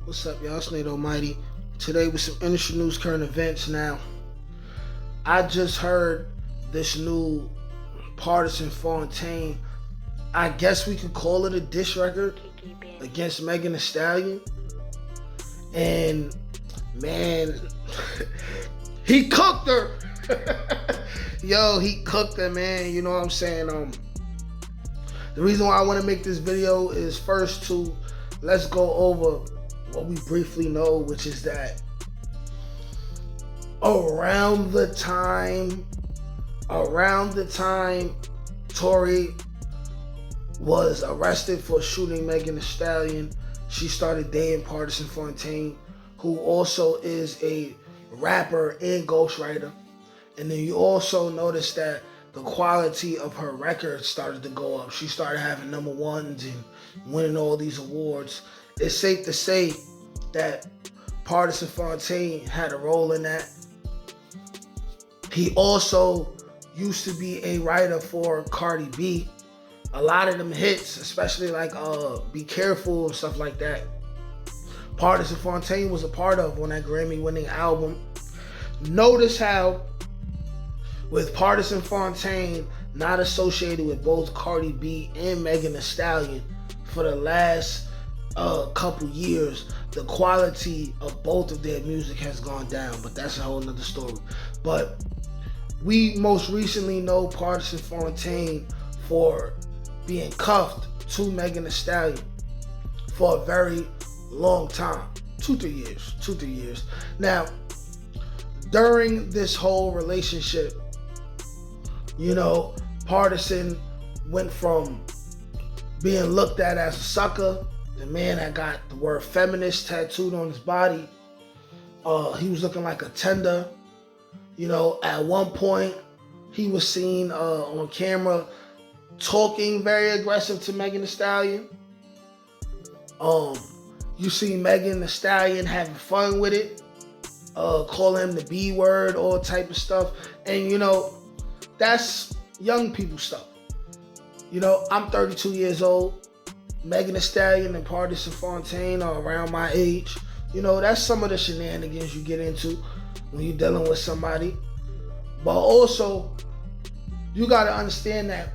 What's up, y'all? It's Nate Almighty. Today with some industry news, current events. Now, I just heard this new Pardison Fontaine. I guess we could call it a diss record against Megan Thee Stallion. And man, he cooked her. Yo, he cooked her, man. You know what I'm saying? The reason why I want to make this video is first to let's go over what we briefly know, which is that around the time Torey was arrested for shooting Megan Thee Stallion, she started dating Pardison Fontaine, who also is a rapper and ghostwriter. And then you also notice that the quality of her records started to go up. She started having number ones and winning all these awards. It's safe to say that Pardison Fontaine had a role in that. He also used to be a writer for Cardi B. A lot of them hits, especially like Be Careful and stuff like that, Pardison Fontaine was a part of on that Grammy-winning album. Notice how with Pardison Fontaine not associated with both Cardi B and Megan Thee Stallion for the last couple years, the quality of both of their music has gone down, but that's a whole nother story. But we most recently know Pardison Fontaine for being cuffed to Megan Thee Stallion for a very long time, 2-3 years. Now, during this whole relationship, you know, Pardison went from being looked at as a sucker, the man that got the word feminist tattooed on his body. He was looking like a tender. You know, at one point, he was seen on camera talking very aggressive to Megan Thee Stallion. You see Megan Thee Stallion having fun with it, calling him the B word, all type of stuff. And you know, that's young people stuff. You know, I'm 32 years old. Megan Thee Stallion and Pardison Fontaine are around my age. You know, that's some of the shenanigans you get into when you're dealing with somebody. But also, you gotta understand that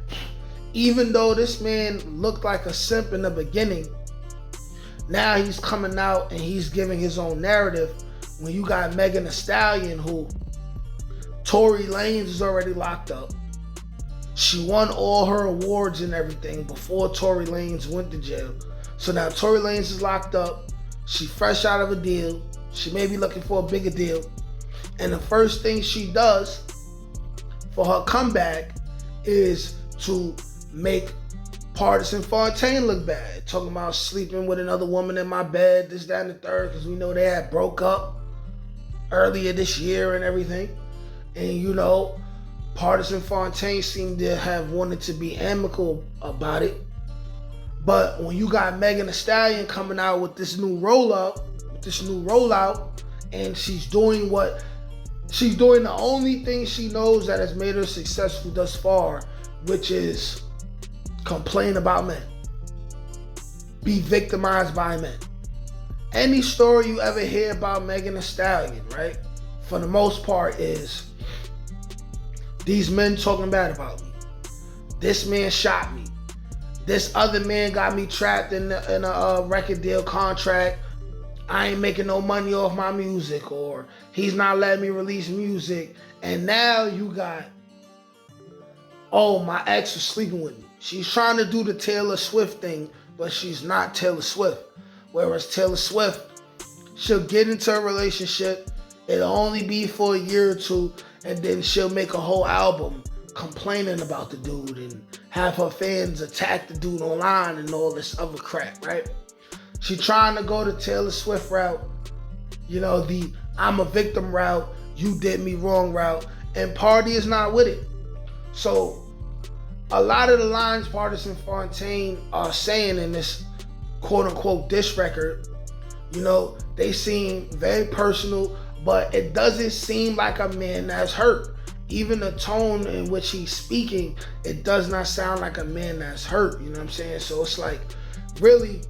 even though this man looked like a simp in the beginning, now he's coming out and he's giving his own narrative. When you got Megan Thee Stallion, who Torey Lanez is already locked up. She won all her awards and everything before Torey Lanez went to jail. So now Torey Lanez is locked up. She fresh out of a deal. She may be looking for a bigger deal. And the first thing she does for her comeback is to make Pardison Fontaine look bad. Talking about sleeping with another woman in my bed, this, that, and the third, because we know they had broke up earlier this year and everything. And you know, Pardison Fontaine seemed to have wanted to be amicable about it. But when you got Megan Thee Stallion coming out with this new rollout, and she's doing the only thing she knows that has made her successful thus far, which is complain about men, be victimized by men. Any story you ever hear about Megan Thee Stallion, right, for the most part is these men talking bad about me. This man shot me. This other man got me trapped in a record deal contract. I ain't making no money off my music, or he's not letting me release music. And now you got, oh, my ex was sleeping with me. She's trying to do the Taylor Swift thing, but she's not Taylor Swift. Whereas Taylor Swift, she'll get into a relationship, it'll only be for a year or two, and then she'll make a whole album complaining about the dude and have her fans attack the dude online and all this other crap, right? She trying to go the Taylor Swift route, you know, the I'm a victim route, you did me wrong route, and Party is not with it. So a lot of the lines Pardison Fontaine are saying in this quote-unquote diss record, you know, they seem very personal, but it doesn't seem like a man that's hurt. Even the tone in which he's speaking, it does not sound like a man that's hurt, you know what I'm saying? So it's like, really,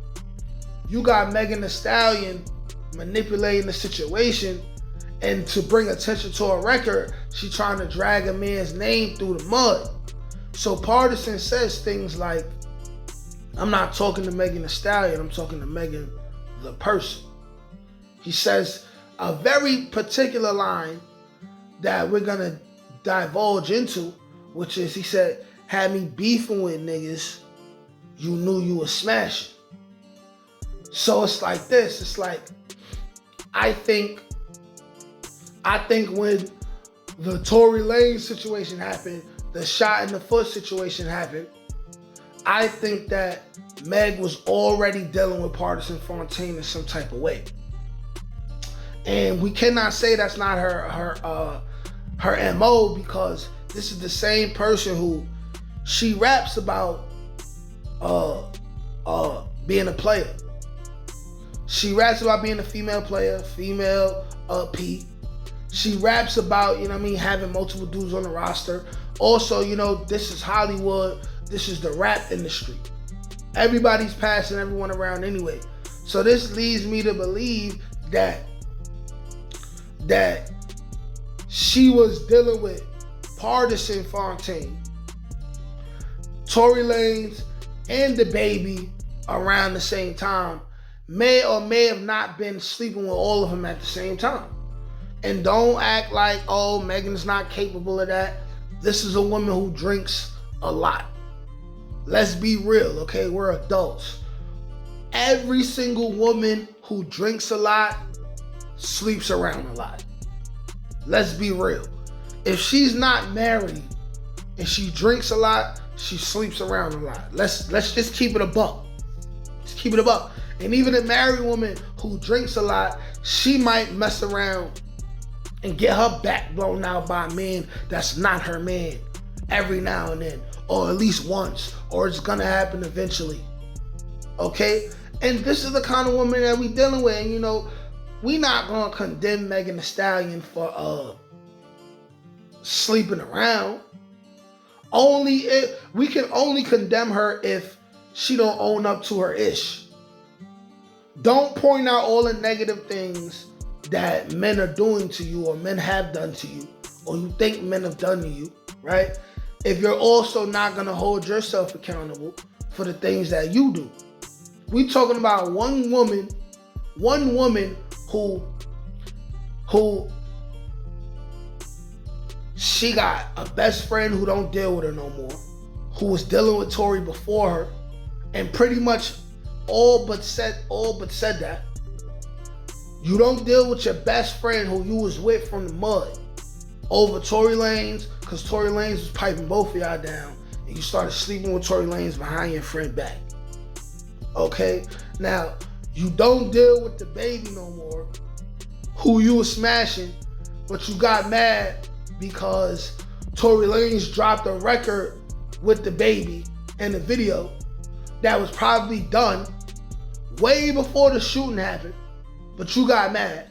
you got Megan Thee Stallion manipulating the situation, and to bring attention to a record, she trying to drag a man's name through the mud. So Pardison says things like, I'm not talking to Megan Thee Stallion, I'm talking to Megan the person. He says a very particular line that we're gonna divulge into, which is, he said, had me beefing with niggas, you knew you was smashing. So it's like this, it's like, I think when the Tory Lanez situation happened, the shot in the foot situation happened, I think that Meg was already dealing with Pardison Fontaine in some type of way. And we cannot say that's not her MO, because this is the same person who she raps about being a player. She raps about being a female player, female P. She raps about, you know what I mean, having multiple dudes on the roster. Also, you know, this is Hollywood. This is the rap industry. Everybody's passing everyone around anyway. So this leads me to believe that she was dealing with Pardison Fontaine, Tory Lanez, and DaBaby around the same time. May or may have not been sleeping with all of them at the same time. And don't act like, oh, Megan's not capable of that. This is a woman who drinks a lot. Let's be real, okay? We're adults. Every single woman who drinks a lot sleeps around a lot. Let's be real. If she's not married and she drinks a lot, she sleeps around a lot. Let's just keep it a buck. Just keep it a buck. And even a married woman who drinks a lot, she might mess around and get her back blown out by a man that's not her man every now and then, or at least once, or it's gonna happen eventually. Okay? And this is the kind of woman that we dealing with. And you know, we not gonna condemn Megan Thee Stallion for sleeping around. We can only condemn her if she don't own up to her ish. Don't point out all the negative things that men are doing to you, or men have done to you, or you think men have done to you, right? If you're also not gonna hold yourself accountable for the things that you do. We talking about one woman who she got a best friend who don't deal with her no more, who was dealing with Torey before her, and pretty much all but said that. You don't deal with your best friend who you was with from the mud over Tory Lanez, because Tory Lanez was piping both of y'all down, and you started sleeping with Tory Lanez behind your friend back. Okay? Now, you don't deal with DaBaby no more, who you was smashing, but you got mad because Tory Lanez dropped a record with DaBaby and the video that was probably done way before the shooting happened, but you got mad.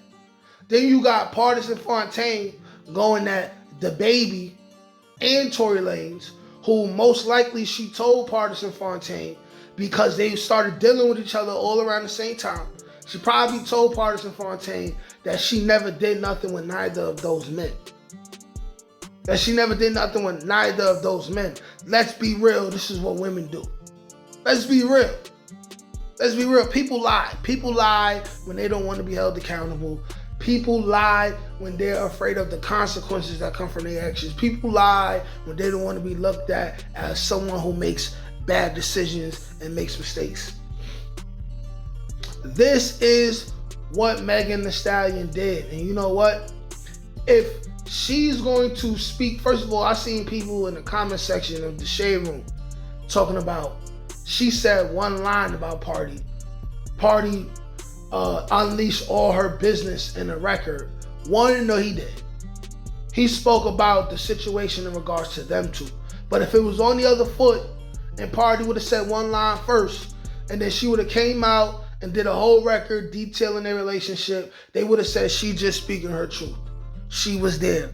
Then you got Pardison Fontaine going at DaBaby and Tory Lanez, who most likely she told Pardison Fontaine, because they started dealing with each other all around the same time. She probably told Pardison Fontaine that she never did nothing with neither of those men. Let's be real, this is what women do. Let's be real. People lie. People lie when they don't want to be held accountable. People lie when they're afraid of the consequences that come from their actions. People lie when they don't want to be looked at as someone who makes bad decisions and makes mistakes. This is what Megan Thee Stallion did. And you know what? If she's going to speak, first of all, I seen people in the comment section of the Shade Room talking about, she said one line about Party unleashed all her business in a record. One, no, he did. He spoke about the situation in regards to them two. But if it was on the other foot, and Party would have said one line first, and then she would have came out and did a whole record detailing their relationship, they would have said she just speaking her truth. She was there.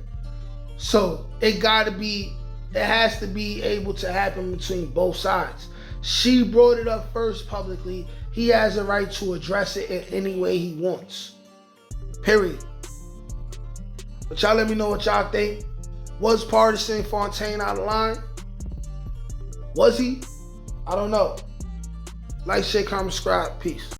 So it has to be able to happen between both sides. She brought it up first publicly. he has a right to address it in any way he wants. Period. But y'all let me know what y'all think. Was Pardison Fontaine out of line? Was he? I don't know. Like, share, comment, subscribe. Peace.